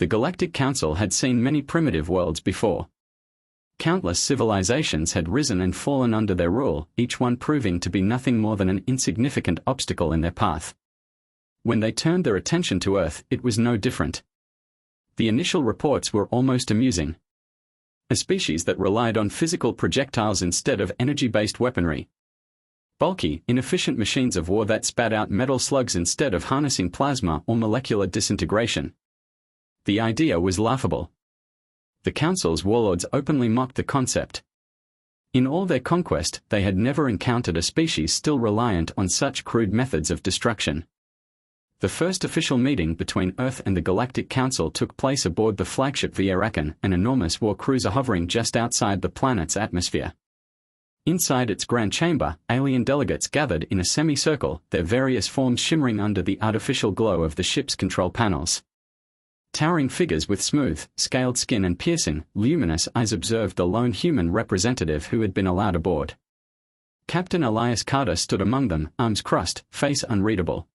The Galactic Council had seen many primitive worlds before. Countless civilizations had risen and fallen under their rule, each one proving to be nothing more than an insignificant obstacle in their path. When they turned their attention to Earth, it was no different. The initial reports were almost amusing. A species that relied on physical projectiles instead of energy-based weaponry. Bulky, inefficient machines of war that spat out metal slugs instead of harnessing plasma or molecular disintegration. The idea was laughable. The Council's warlords openly mocked the concept. In all their conquest, they had never encountered a species still reliant on such crude methods of destruction. The first official meeting between Earth and the Galactic Council took place aboard the flagship Vierakan, an enormous war cruiser hovering just outside the planet's atmosphere. Inside its grand chamber, alien delegates gathered in a semicircle, their various forms shimmering under the artificial glow of the ship's control panels. Towering figures with smooth, scaled skin and piercing, luminous eyes observed the lone human representative who had been allowed aboard. Captain Elias Carter stood among them, arms crossed, face unreadable.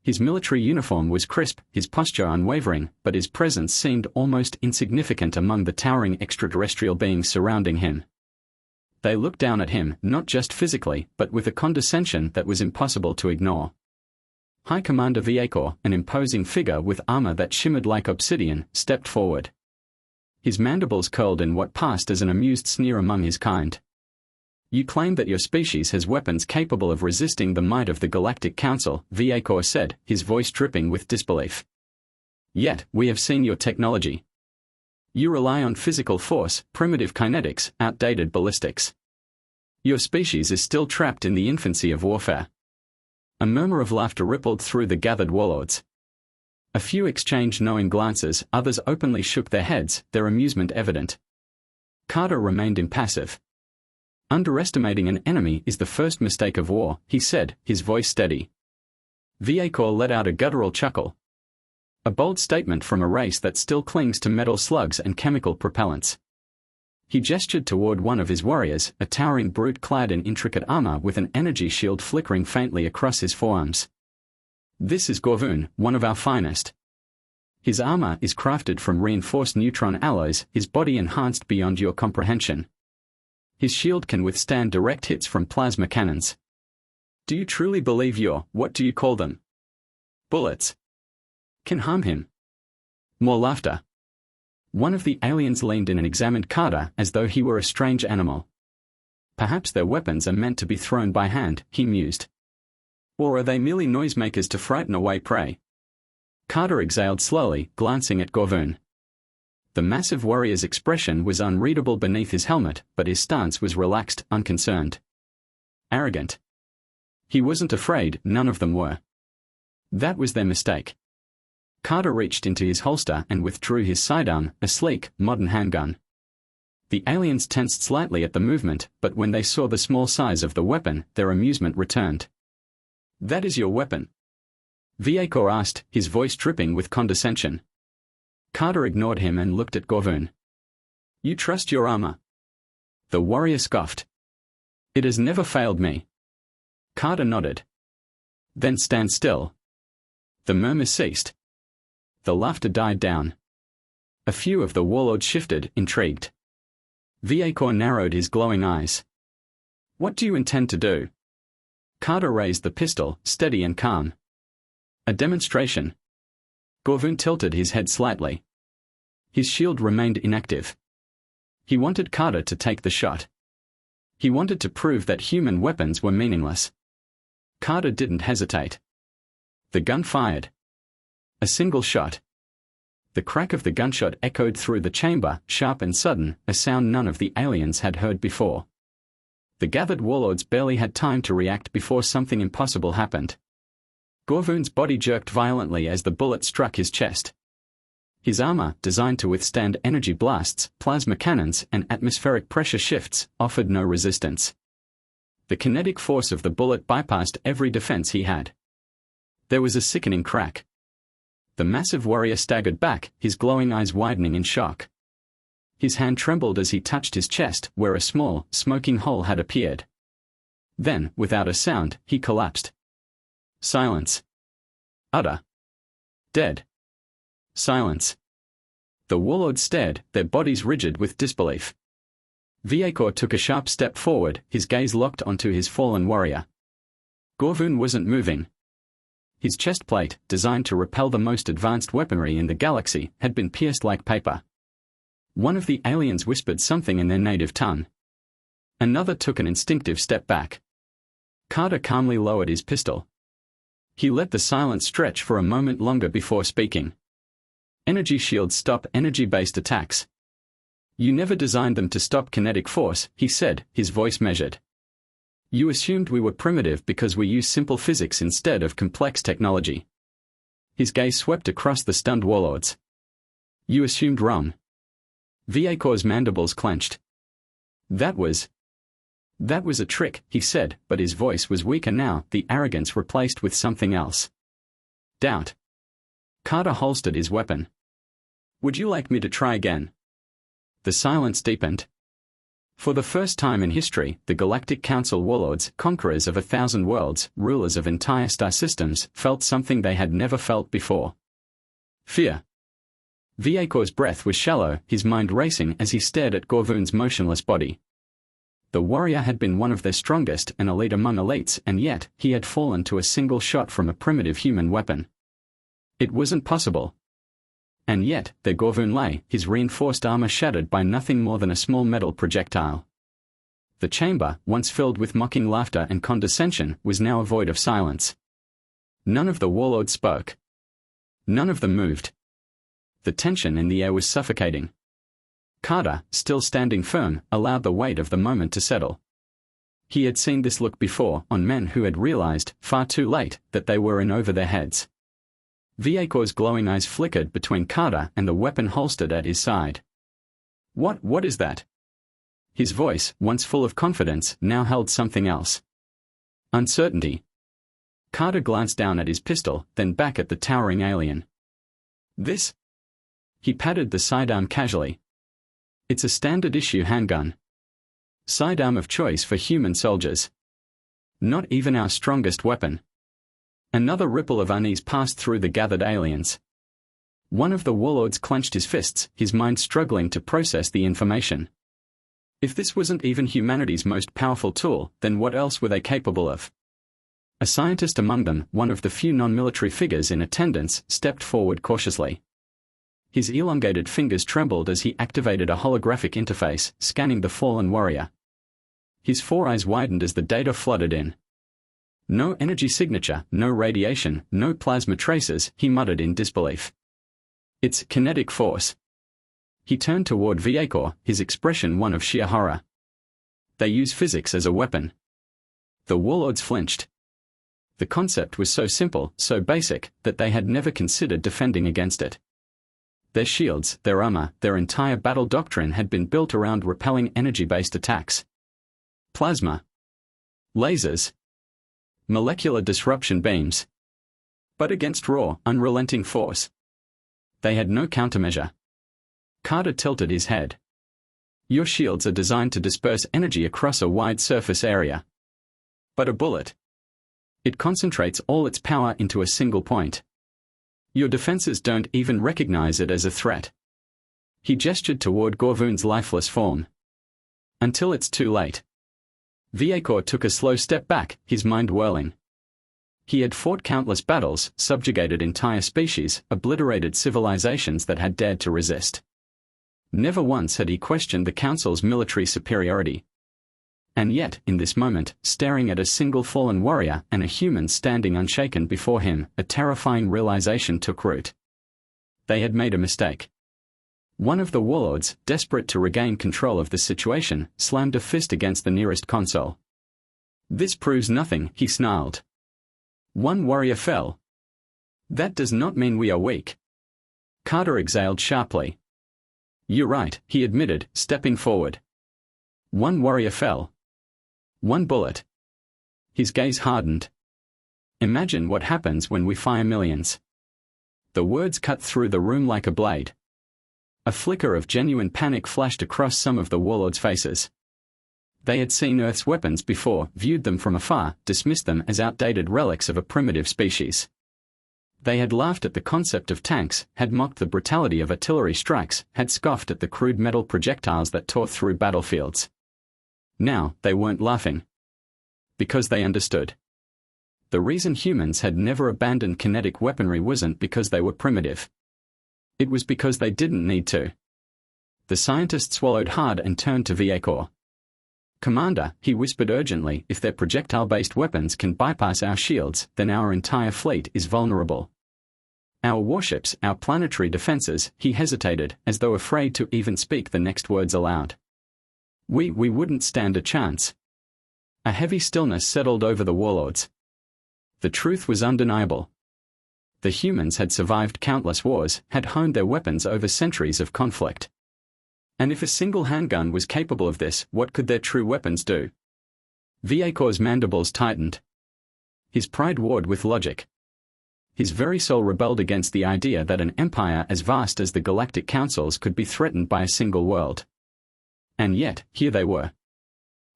His military uniform was crisp, his posture unwavering, but his presence seemed almost insignificant among the towering extraterrestrial beings surrounding him. They looked down at him, not just physically, but with a condescension that was impossible to ignore. High Commander Viacor, an imposing figure with armor that shimmered like obsidian, stepped forward. His mandibles curled in what passed as an amused sneer among his kind. "You claim that your species has weapons capable of resisting the might of the Galactic Council," Viacor said, his voice dripping with disbelief. "Yet, we have seen your technology. You rely on physical force, primitive kinetics, outdated ballistics. Your species is still trapped in the infancy of warfare." A murmur of laughter rippled through the gathered warlords. A few exchanged knowing glances, others openly shook their heads, their amusement evident. Carter remained impassive. "Underestimating an enemy is the first mistake of war," he said, his voice steady. Viacor let out a guttural chuckle. A bold statement from a race that still clings to metal slugs and chemical propellants. He gestured toward one of his warriors, a towering brute clad in intricate armor with an energy shield flickering faintly across his forearms. "This is Gorvun, one of our finest. His armor is crafted from reinforced neutron alloys, his body enhanced beyond your comprehension. His shield can withstand direct hits from plasma cannons. Do you truly believe your, what do you call them? Bullets can harm him?" More laughter. One of the aliens leaned in and examined Carter as though he were a strange animal. "Perhaps their weapons are meant to be thrown by hand," he mused. "Or are they merely noisemakers to frighten away prey?" Carter exhaled slowly, glancing at Gorvun. The massive warrior's expression was unreadable beneath his helmet, but his stance was relaxed, unconcerned. Arrogant. He wasn't afraid, none of them were. That was their mistake. Carter reached into his holster and withdrew his sidearm, a sleek, modern handgun. The aliens tensed slightly at the movement, but when they saw the small size of the weapon, their amusement returned. "That is your weapon?" Viacor asked, his voice dripping with condescension. Carter ignored him and looked at Gorvun. "You trust your armor?" The warrior scoffed. "It has never failed me." Carter nodded. "Then stand still." The murmur ceased. The laughter died down. A few of the warlords shifted, intrigued. Viacor narrowed his glowing eyes. "What do you intend to do?" Carter raised the pistol, steady and calm. "A demonstration." Gorvun tilted his head slightly. His shield remained inactive. He wanted Carter to take the shot. He wanted to prove that human weapons were meaningless. Carter didn't hesitate. The gun fired. A single shot. The crack of the gunshot echoed through the chamber, sharp and sudden, a sound none of the aliens had heard before. The gathered warlords barely had time to react before something impossible happened. Gorvun's body jerked violently as the bullet struck his chest. His armor, designed to withstand energy blasts, plasma cannons, and atmospheric pressure shifts, offered no resistance. The kinetic force of the bullet bypassed every defense he had. There was a sickening crack. The massive warrior staggered back, his glowing eyes widening in shock. His hand trembled as he touched his chest, where a small, smoking hole had appeared. Then, without a sound, he collapsed. Silence. Utter. Dead. Silence. The warlords stared, their bodies rigid with disbelief. Viekor took a sharp step forward, his gaze locked onto his fallen warrior. Gorvun wasn't moving. His chest plate, designed to repel the most advanced weaponry in the galaxy, had been pierced like paper. One of the aliens whispered something in their native tongue. Another took an instinctive step back. Carter calmly lowered his pistol. He let the silence stretch for a moment longer before speaking. Energy shields stop energy-based attacks. You never designed them to stop kinetic force, he said, his voice measured. You assumed we were primitive because we use simple physics instead of complex technology. His gaze swept across the stunned warlords. You assumed wrong. Viekor's mandibles clenched. That was a trick, he said, but his voice was weaker now, the arrogance replaced with something else. Doubt. Carter holstered his weapon. Would you like me to try again? The silence deepened. For the first time in history, the Galactic Council warlords, conquerors of 1,000 worlds, rulers of entire star systems, felt something they had never felt before. Fear. Viekor's breath was shallow, his mind racing as he stared at Gorvun's motionless body. The warrior had been one of their strongest, an elite among elites, and yet, he had fallen to a single shot from a primitive human weapon. It wasn't possible. And yet, there Gorvun lay, his reinforced armor shattered by nothing more than a small metal projectile. The chamber, once filled with mocking laughter and condescension, was now a void of silence. None of the warlords spoke. None of them moved. The tension in the air was suffocating. Carter, still standing firm, allowed the weight of the moment to settle. He had seen this look before, on men who had realized, far too late, that they were in over their heads. Viekor's glowing eyes flickered between Carter and the weapon holstered at his side. What is that? His voice, once full of confidence, now held something else. Uncertainty. Carter glanced down at his pistol, then back at the towering alien. This? He patted the sidearm casually. It's a standard-issue handgun. Sidearm of choice for human soldiers. Not even our strongest weapon. Another ripple of unease passed through the gathered aliens. One of the warlords clenched his fists, his mind struggling to process the information. If this wasn't even humanity's most powerful tool, then what else were they capable of? A scientist among them, one of the few non-military figures in attendance, stepped forward cautiously. His elongated fingers trembled as he activated a holographic interface, scanning the fallen warrior. His four eyes widened as the data flooded in. No energy signature, no radiation, no plasma traces, he muttered in disbelief. It's kinetic force. He turned toward Viekor, his expression one of sheer horror. They use physics as a weapon. The warlords flinched. The concept was so simple, so basic, that they had never considered defending against it. Their shields, their armor, their entire battle doctrine had been built around repelling energy-based attacks. Plasma. Lasers. Molecular disruption beams. But against raw, unrelenting force. They had no countermeasure. Carter tilted his head. Your shields are designed to disperse energy across a wide surface area. But a bullet. It concentrates all its power into a single point. Your defenses don't even recognize it as a threat. He gestured toward Gorvun's lifeless form. Until it's too late. Viekor took a slow step back, his mind whirling. He had fought countless battles, subjugated entire species, obliterated civilizations that had dared to resist. Never once had he questioned the Council's military superiority. And yet, in this moment, staring at a single fallen warrior and a human standing unshaken before him, a terrifying realization took root. They had made a mistake. One of the warlords, desperate to regain control of the situation, slammed a fist against the nearest console. This proves nothing, he snarled. One warrior fell. That does not mean we are weak. Carter exhaled sharply. You're right, he admitted, stepping forward. One warrior fell. One bullet. His gaze hardened. Imagine what happens when we fire millions. The words cut through the room like a blade. A flicker of genuine panic flashed across some of the warlords' faces. They had seen Earth's weapons before, viewed them from afar, dismissed them as outdated relics of a primitive species. They had laughed at the concept of tanks, had mocked the brutality of artillery strikes, had scoffed at the crude metal projectiles that tore through battlefields. Now, they weren't laughing. Because they understood. The reason humans had never abandoned kinetic weaponry wasn't because they were primitive. It was because they didn't need to. The scientist swallowed hard and turned to Viacor. "Commander," he whispered urgently, "if their projectile-based weapons can bypass our shields, then our entire fleet is vulnerable. Our warships, our planetary defenses," he hesitated, as though afraid to even speak the next words aloud. We wouldn't stand a chance." A heavy stillness settled over the warlords. The truth was undeniable. The humans had survived countless wars, had honed their weapons over centuries of conflict. And if a single handgun was capable of this, what could their true weapons do? Viacor's mandibles tightened. His pride warred with logic. His very soul rebelled against the idea that an empire as vast as the Galactic Councils could be threatened by a single world. And yet, here they were.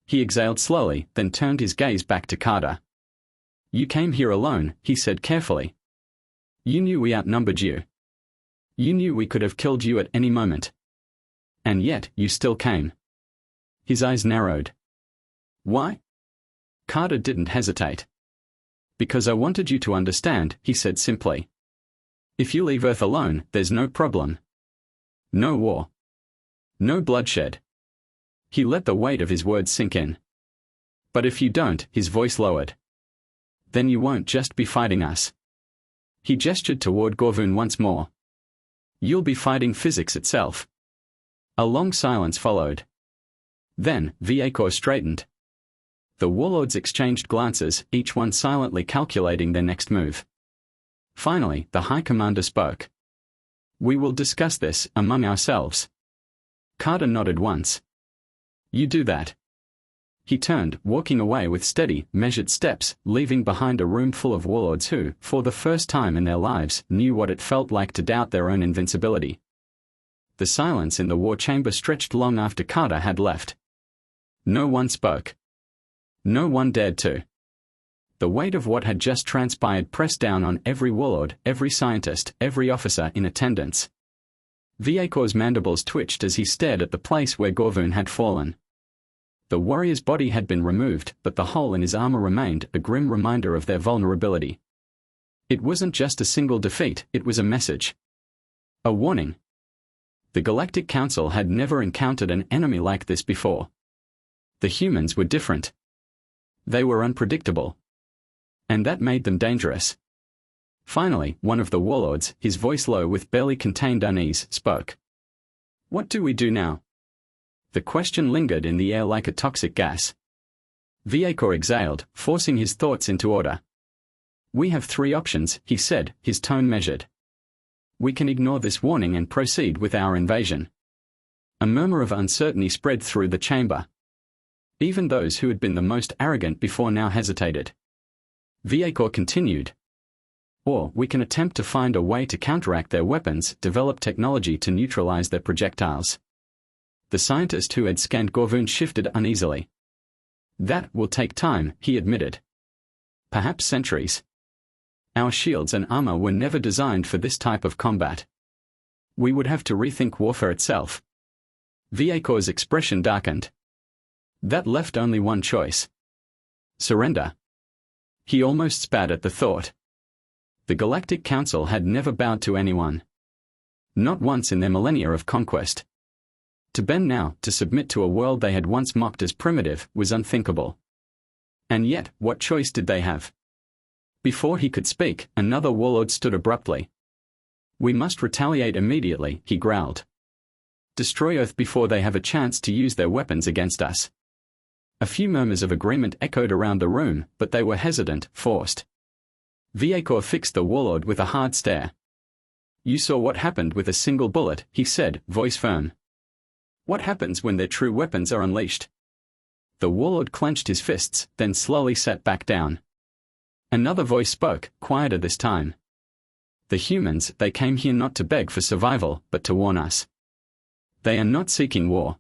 He exhaled slowly, then turned his gaze back to Carter. "You came here alone," he said carefully. "You knew we outnumbered you. You knew we could have killed you at any moment. And yet, you still came." His eyes narrowed. "Why?" Carter didn't hesitate. "Because I wanted you to understand," he said simply. "If you leave Earth alone, there's no problem. No war. No bloodshed." He let the weight of his words sink in. "But if you don't," his voice lowered, "then you won't just be fighting us." He gestured toward Gorvun once more. "You'll be fighting physics itself." A long silence followed. Then, Viacor straightened. The warlords exchanged glances, each one silently calculating their next move. Finally, the High Commander spoke. "We will discuss this among ourselves." Carter nodded once. "You do that." He turned, walking away with steady, measured steps, leaving behind a room full of warlords who, for the first time in their lives, knew what it felt like to doubt their own invincibility. The silence in the war chamber stretched long after Carter had left. No one spoke. No one dared to. The weight of what had just transpired pressed down on every warlord, every scientist, every officer in attendance. Viacor's mandibles twitched as he stared at the place where Gorvun had fallen. The warrior's body had been removed, but the hole in his armor remained, a grim reminder of their vulnerability. It wasn't just a single defeat, it was a message. A warning. The Galactic Council had never encountered an enemy like this before. The humans were different. They were unpredictable. And that made them dangerous. Finally, one of the warlords, his voice low with barely contained unease, spoke. "What do we do now?" The question lingered in the air like a toxic gas. Viacor exhaled, forcing his thoughts into order. "We have three options," he said, his tone measured. "We can ignore this warning and proceed with our invasion." A murmur of uncertainty spread through the chamber. Even those who had been the most arrogant before now hesitated. Viacor continued. "Or we can attempt to find a way to counteract their weapons, develop technology to neutralize their projectiles." The scientist who had scanned Gorvun shifted uneasily. "That will take time," he admitted. "Perhaps centuries. Our shields and armor were never designed for this type of combat. We would have to rethink warfare itself." Viacor's expression darkened. That left only one choice. Surrender. He almost spat at the thought. The Galactic Council had never bowed to anyone. Not once in their millennia of conquest. To bend now, to submit to a world they had once mocked as primitive, was unthinkable. And yet, what choice did they have? Before he could speak, another warlord stood abruptly. "We must retaliate immediately," he growled. "Destroy Earth before they have a chance to use their weapons against us." A few murmurs of agreement echoed around the room, but they were hesitant, forced. Viacor fixed the warlord with a hard stare. "You saw what happened with a single bullet," he said, voice firm. "What happens when their true weapons are unleashed?" The warlord clenched his fists, then slowly sat back down. Another voice spoke, quieter this time. "The humans, they came here not to beg for survival, but to warn us. They are not seeking war.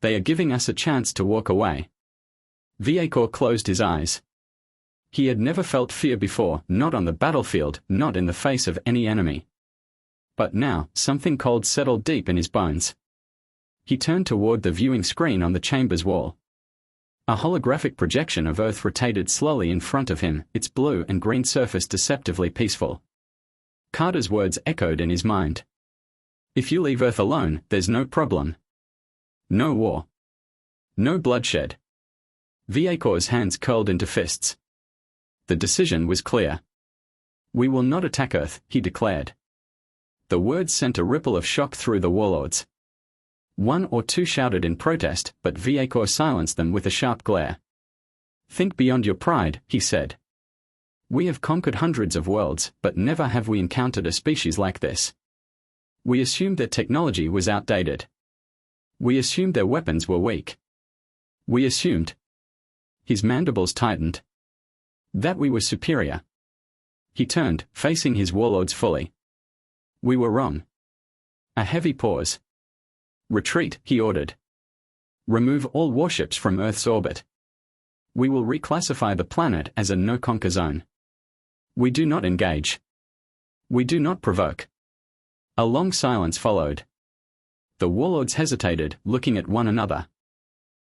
They are giving us a chance to walk away." Viacor closed his eyes. He had never felt fear before, not on the battlefield, not in the face of any enemy. But now, something cold settled deep in his bones. He turned toward the viewing screen on the chamber's wall. A holographic projection of Earth rotated slowly in front of him, its blue and green surface deceptively peaceful. Carter's words echoed in his mind. If you leave Earth alone, there's no problem. No war. No bloodshed. Viacor's hands curled into fists. The decision was clear. We will not attack Earth, he declared. The words sent a ripple of shock through the warlords. One or two shouted in protest, but Viacor silenced them with a sharp glare. Think beyond your pride, he said. We have conquered hundreds of worlds, but never have we encountered a species like this. We assumed their technology was outdated. We assumed their weapons were weak. We assumed. His mandibles tightened. That we were superior. He turned, facing his warlords fully. We were wrong. A heavy pause. Retreat, he ordered. Remove all warships from Earth's orbit. We will reclassify the planet as a no-conquer zone. We do not engage. We do not provoke. A long silence followed. The warlords hesitated, looking at one another.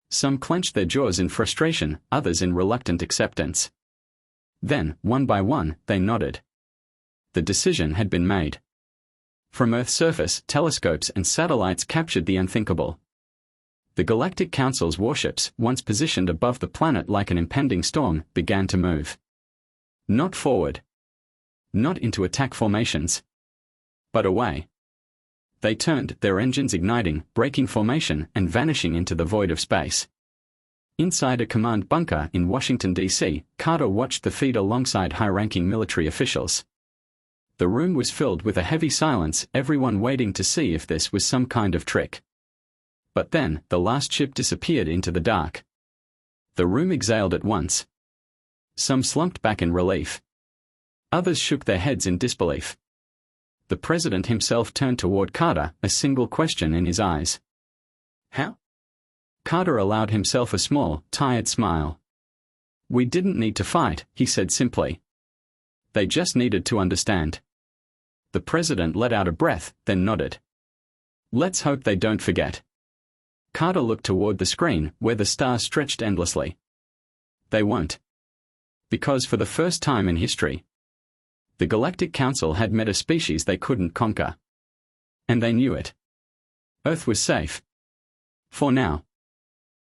Some clenched their jaws in frustration, others in reluctant acceptance. Then, one by one, they nodded. The decision had been made. From Earth's surface, telescopes and satellites captured the unthinkable. The Galactic Council's warships, once positioned above the planet like an impending storm, began to move. Not forward. Not into attack formations. But away. They turned, their engines igniting, breaking formation, and vanishing into the void of space. Inside a command bunker in Washington, D.C., Carter watched the feed alongside high-ranking military officials. The room was filled with a heavy silence, everyone waiting to see if this was some kind of trick. But then, the last ship disappeared into the dark. The room exhaled at once. Some slumped back in relief. Others shook their heads in disbelief. The president himself turned toward Carter, a single question in his eyes. How? Carter allowed himself a small, tired smile. We didn't need to fight, he said simply. They just needed to understand. The president let out a breath, then nodded. Let's hope they don't forget. Carter looked toward the screen, where the stars stretched endlessly. They won't. Because for the first time in history, the Galactic Council had met a species they couldn't conquer. And they knew it. Earth was safe. For now.